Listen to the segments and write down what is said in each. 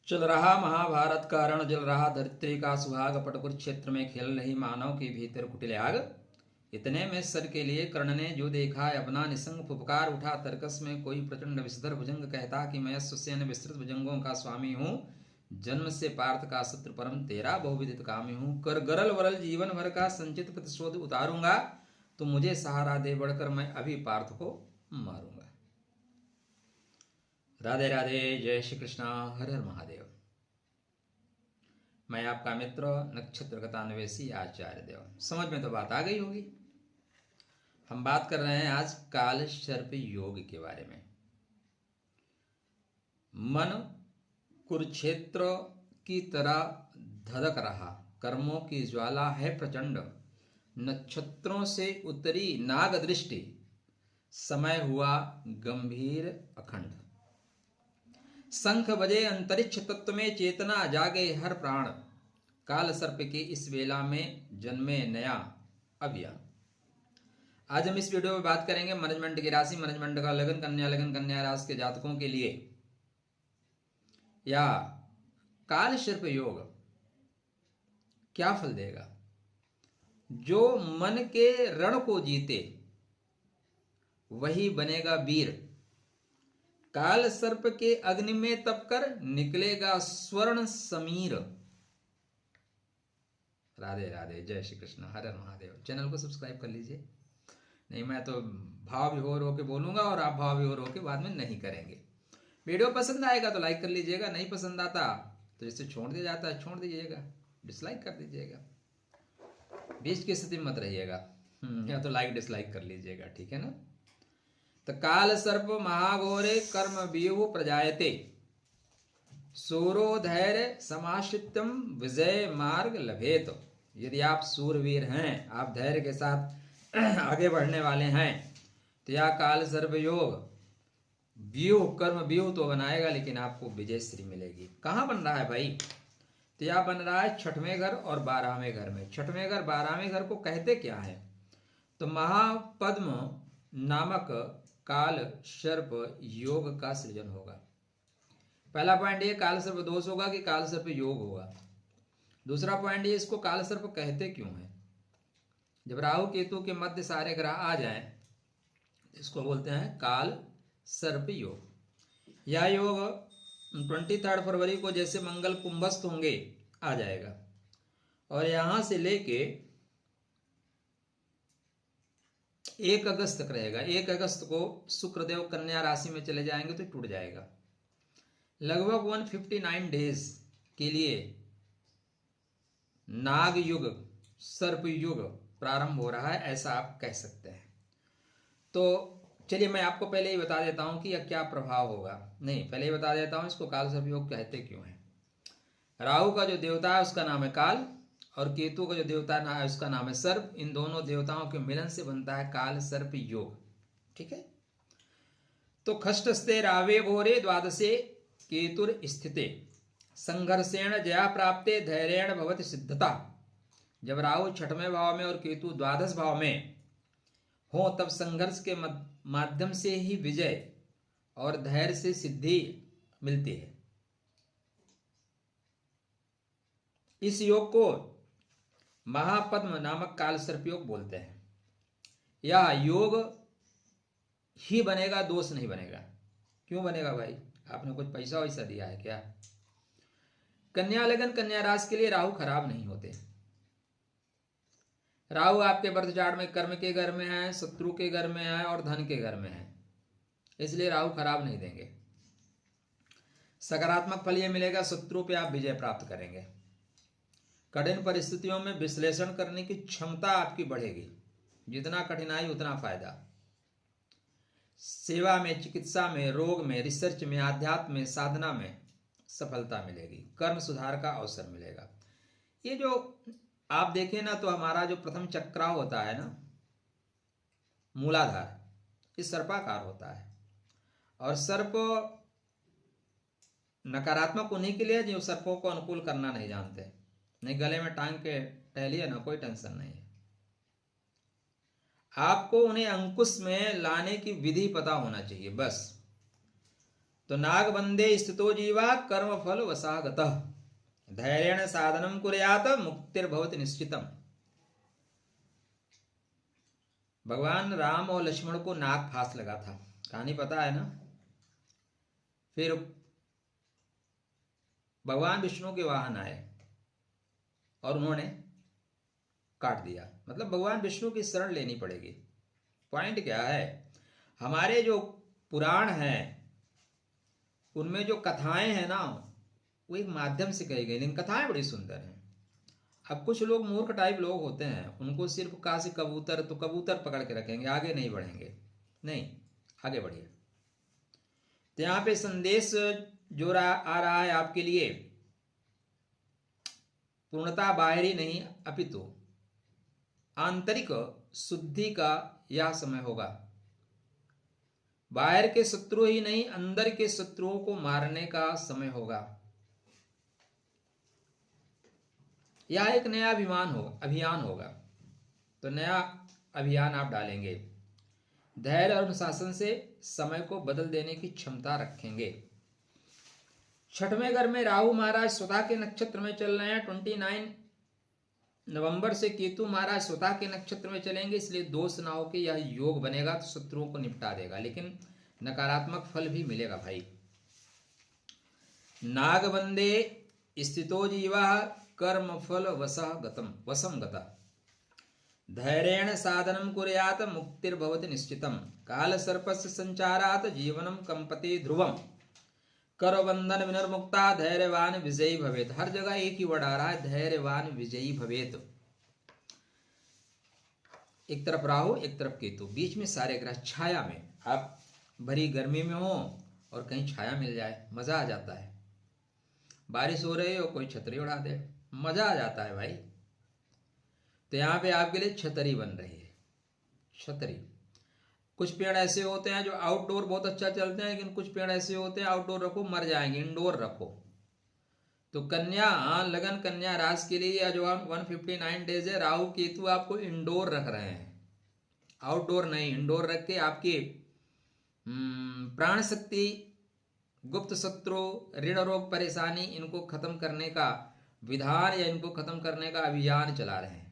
चल रहा महाभारत का रण, जल रहा धरती का सुहाग, पटकुर क्षेत्र में खेल रही मानव के भीतर कुटिल आग। इतने में सर के लिए कर्ण ने जो देखा अपना निसंग फुफकार उठा तर्कस में कोई प्रचंड विषधर भुजंग, कहता कि मैं अश्वसेन विस्तृत भुजंगों का स्वामी हूँ, जन्म से पार्थ का शत्रु परम तेरा बहुविदित कामी हूँ। कर गरल वरल जीवन भर का संचित प्रतिशोध उतारूंगा, तो मुझे सहारा दे बढ़कर मैं अभी पार्थ को मारूंगा। राधे राधे, जय श्री कृष्णा, हर हर महादेव। मैं आपका मित्र नक्षत्र गतान्वेषी आचार्य देव। समझ में तो बात आ गई होगी। हम बात कर रहे हैं आज काल सर्प योग के बारे में। मन कुरुक्षेत्र की तरह धधक रहा, कर्मों की ज्वाला है प्रचंड, नक्षत्रों से उतरी नाग दृष्टि, समय हुआ गंभीर अखंड। शंख बजे अंतरिक्ष तत्व में, चेतना जागे हर प्राण, काल सर्प के इस वेला में जन्मे नया अभियान। आज हम इस वीडियो में बात करेंगे मैनेजमेंट की राशि, मैनेजमेंट का लगन, कन्या राशि के जातकों के लिए, या काल सर्प योग क्या फल देगा। जो मन के रण को जीते वही बनेगा वीर, काल सर्प के अग्नि में तपकर निकलेगा स्वर्ण समीर। राधे राधे, जय श्री कृष्ण, हर हर महादेव। चैनल को सब्सक्राइब कर लीजिए, नहीं मैं तो भाव विभोर होकर बोलूंगा और आप भाव विभोर होकर बाद में नहीं करेंगे। वीडियो पसंद आएगा तो लाइक कर लीजिएगा, नहीं पसंद आता तो जिससे छोड़ दिया जाता है छोड़ दीजिएगा, डिसलाइक कर दीजिएगा। बीच की स्थिति मत रहिएगा, या तो लाइक डिसलाइक कर लीजिएगा, ठीक है ना। तो काल सर्प महाघोरे कर्म व्यूह प्रजायते, सूरो धैर्य समाश्रितम विजय मार्ग लभेत। यदि आप सूरवीर हैं, आप धैर्य के साथ आगे बढ़ने वाले हैं, तो यह काल सर्प योग व्यूह कर्म व्यूह तो बनाएगा, लेकिन आपको विजय श्री मिलेगी। कहाँ बन रहा है भाई? तो यह बन रहा है छठवें घर और 12वें घर में। छठवें घर 12वें घर को कहते क्या है? तो महापद्म नामक काल सर्प योग का सृजन होगा। पहला पॉइंट ये काल सर्प दोष होगा कि काल सर्प योग होगा। दूसरा पॉइंट ये, इसको काल सर्प कहते क्यों है? जब राहु केतु के मध्य सारे ग्रह आ जाएं, इसको बोलते हैं काल सर्प योग। यह योग 23 फरवरी को जैसे मंगल कुंभस्थ होंगे आ जाएगा, और यहां से लेके 1 अगस्त तक रहेगा। 1 अगस्त को शुक्रदेव कन्या राशि में चले जाएंगे तो टूट जाएगा। लगभग 159 डेज के लिए नाग युग, सर्प युग प्रारंभ हो रहा है, ऐसा आप कह सकते हैं। तो चलिए मैं आपको पहले ही बता देता हूं कि यह क्या प्रभाव होगा। नहीं, पहले ही बता देता हूं इसको काल सर्प योग कहते क्यों है। राहु का जो देवता है उसका नाम है काल, और केतु का जो देवता है उसका नाम है सर्प। इन दोनों देवताओं के मिलन से बनता है काल सर्प योग, ठीक है। तो खष्टस्ते रावे घोरे द्वादशे केतुर स्थिते, संघर्षेण जया प्राप्ते धैर्येण भवति सिद्धता। जब राहु 6वें भाव में और केतु द्वादश भाव में हो, तब संघर्ष के माध्यम से ही विजय और धैर्य से सिद्धि मिलती है। इस योग को महापद्म नामक काल सर्प योग बोलते हैं। यह योग ही बनेगा, दोष नहीं बनेगा। क्यों बनेगा भाई? आपने कुछ पैसा वैसा दिया है क्या? कन्या लगन कन्या राशि के लिए राहु खराब नहीं होते। राहु आपके बर्थ चार्ट में कर्म के घर में है, शत्रु के घर में है और धन के घर में है, इसलिए राहु खराब नहीं देंगे। सकारात्मक फल यह मिलेगा, शत्रु पे आप विजय प्राप्त करेंगे। कठिन परिस्थितियों में विश्लेषण करने की क्षमता आपकी बढ़ेगी। जितना कठिनाई उतना फायदा। सेवा में, चिकित्सा में, रोग में, रिसर्च में, आध्यात्म में, साधना में सफलता मिलेगी। कर्म सुधार का अवसर मिलेगा। ये जो आप देखें ना, तो हमारा जो प्रथम चक्रा होता है ना, मूलाधार, इस सर्पाकार होता है। और सर्प नकारात्मक उन्हीं के लिए जो सर्पों को अनुकूल करना नहीं जानते। नहीं, गले में टांग के टहलिए ना, कोई टेंशन नहीं है। आपको उन्हें अंकुश में लाने की विधि पता होना चाहिए बस। तो नाग बंदे स्थितो जीवा कर्म फल वसागतः धैर्येण साधनम कुर्यात मुक्तिर्भवति निश्चितम। भगवान राम और लक्ष्मण को नाग फांस लगा था, कहानी पता है ना। फिर भगवान विष्णु के वाहन आए और उन्होंने काट दिया। मतलब भगवान विष्णु की शरण लेनी पड़ेगी। पॉइंट क्या है, हमारे जो पुराण हैं उनमें जो कथाएं हैं ना वो एक माध्यम से कही गई, लेकिन कथाएं बड़ी सुंदर हैं। अब कुछ लोग मूर्ख टाइप लोग होते हैं, उनको सिर्फ कहा से कबूतर तो कबूतर पकड़ के रखेंगे, आगे नहीं बढ़ेंगे। नहीं, आगे बढ़िए। तो यहाँ पे संदेश जो आ रहा है आपके लिए, पूर्णता बाहरी नहीं अपितु आंतरिक शुद्धि का यह समय होगा। बाहर के शत्रु ही नहीं, अंदर के शत्रुओं को मारने का समय होगा। यह एक नया अभियान होगा। तो नया अभियान आप डालेंगे, धैर्य और अनुशासन से समय को बदल देने की क्षमता रखेंगे। छठवें घर में राहु महाराज स्वतः के नक्षत्र में चल रहे हैं। 29 नवंबर से केतु महाराज स्वतः के नक्षत्र में चलेंगे, इसलिए दोष ना हो के यह योग बनेगा तो शत्रुओं को निपटा देगा, लेकिन नकारात्मक फल भी मिलेगा भाई। नागबंदे स्थितो जीवा कर्म फल वसम गता धैर्येण साधनम कुर्यात मुक्तिर्भवति निश्चितम काल सर्पस्य संचारात जीवनम कंपति ध्रुवम करो बंधन विनिर्मुक्ता धैर्यवान विजयी भवेत। हर जगह एक ही वर्ड आ रहा है, धैर्यवान विजयी भवेत। एक तरफ राहु एक तरफ केतु, बीच में सारे ग्रह छाया में। आप भरी गर्मी में हो और कहीं छाया मिल जाए, मजा आ जाता है। बारिश हो रही हो, कोई छतरी उड़ा दे, मजा आ जाता है भाई। तो यहाँ पे आपके लिए छतरी बन रही है। छतरी, कुछ पेड़ ऐसे होते हैं जो आउटडोर बहुत अच्छा चलते हैं, लेकिन कुछ पेड़ ऐसे होते हैं आउटडोर रखो मर जाएंगे, इंडोर रखो। तो कन्या लगन कन्या राशि के लिए जो 159 डेज है, राहु केतु आपको इंडोर रख रहे हैं, आउटडोर नहीं। इंडोर रख के आपकी प्राण शक्ति, गुप्त शत्रु, ऋण रोग परेशानी, इनको खत्म करने का विधान या इनको खत्म करने का अभियान चला रहे हैं।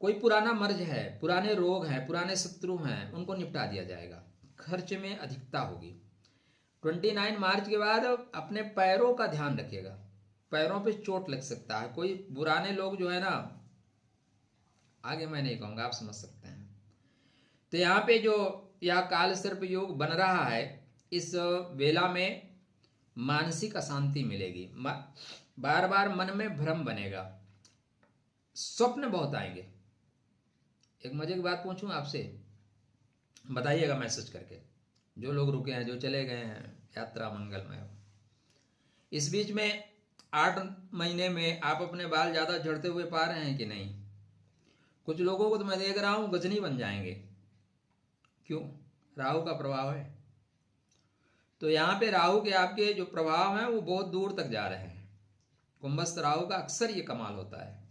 कोई पुराना मर्ज है, पुराने रोग हैं, पुराने शत्रु हैं, उनको निपटा दिया जाएगा। खर्च में अधिकता होगी। 29 मार्च के बाद अपने पैरों का ध्यान रखिएगा, पैरों पे चोट लग सकता है। कोई पुराने लोग जो है ना, आगे मैं नहीं कहूंगा, आप समझ सकते हैं। तो यहाँ पे जो यह काल सर्प योग बन रहा है, इस वेला में मानसिक अशांति मिलेगी, बार बार मन में भ्रम बनेगा, स्वप्न बहुत आएंगे। एक मजे की बात पूछूं आपसे, बताइएगा मैसेज करके। जो लोग रुके हैं, जो चले गए हैं, यात्रा मंगलमय हो। इस बीच में 8 महीने में आप अपने बाल ज्यादा झड़ते हुए पा रहे हैं कि नहीं? कुछ लोगों को तो मैं देख रहा हूं गजनी बन जाएंगे। क्यों? राहु का प्रभाव है। तो यहाँ पे राहु के आपके जो प्रभाव हैं वो बहुत दूर तक जा रहे हैं। कुंभस्थ राहु का अक्सर ये कमाल होता है।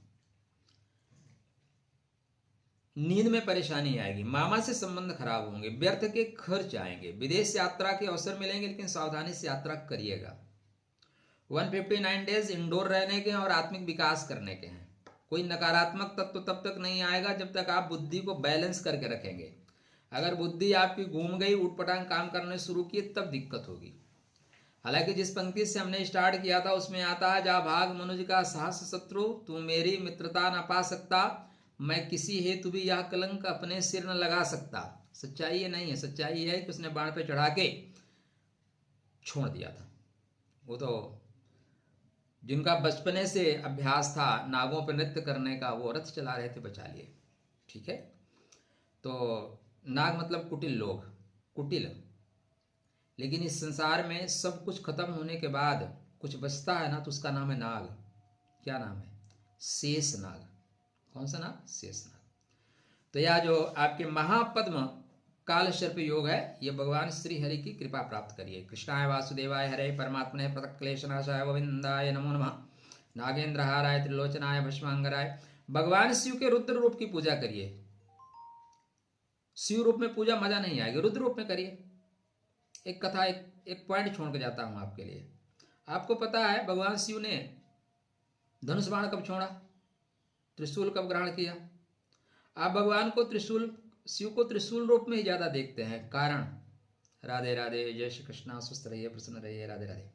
नींद में परेशानी आएगी, मामा से संबंध खराब होंगे, व्यर्थ के खर्च आएंगे, विदेश यात्रा के अवसर मिलेंगे, लेकिन सावधानी से यात्रा करिएगा। 159 डेज इंडोर रहने के और आत्मिक विकास करने के हैं। कोई नकारात्मक तत्व तब तक नहीं आएगा जब तक आप बुद्धि को बैलेंस करके रखेंगे। अगर बुद्धि आपकी घूम गई, उठपटांग काम करने शुरू किए, तब दिक्कत होगी। हालांकि जिस पंक्ति से हमने स्टार्ट किया था उसमें आता है, जा भाग मनुज का साहस शत्रु, तू मेरी मित्रता न पा सकता, मैं किसी हेतु भी यह कलंक अपने सिर न लगा सकता। सच्चाई ये नहीं है, सच्चाई है कि उसने बाण पे चढ़ा के छोड़ दिया था। वो तो जिनका बचपने से अभ्यास था नागों पर नृत्य करने का, वो रथ चला रहे थे, बचा लिए। ठीक है, तो नाग मतलब कुटिल लोग, कुटिल। लेकिन इस संसार में सब कुछ खत्म होने के बाद कुछ बचता है ना, तो उसका नाम है नाग। क्या नाम है? शेष नाग। कौन सा नाग? शेष नाग। तो यह जो आपके महापद्म काल सर्प योग है, ये भगवान श्री हरि की कृपा प्राप्त करिए। कृष्णाय वासुदेवाय हरे परमात्मने प्रतक्लेशनाशाय गोविंदाय नमो नमः। नागेंद्रहाराय त्रिलोचनाय भस्मांगराय। भगवान शिव के रुद्र रूप की पूजा करिए। शिव रूप में पूजा मजा नहीं आएगी, रुद्र रूप में करिए। एक कथा, एक पॉइंट छोड़ के जाता हूं आपके लिए। आपको पता है भगवान शिव ने धनुष बाण कब छोड़ा, त्रिशूल कब ग्रहण किया? आप भगवान को त्रिशूल, शिव को त्रिशूल रूप में ही ज्यादा देखते हैं, कारण राधे राधे, जय श्री कृष्णा, स्वस्थ रहिए, प्रसन्न रहिए, राधे राधे।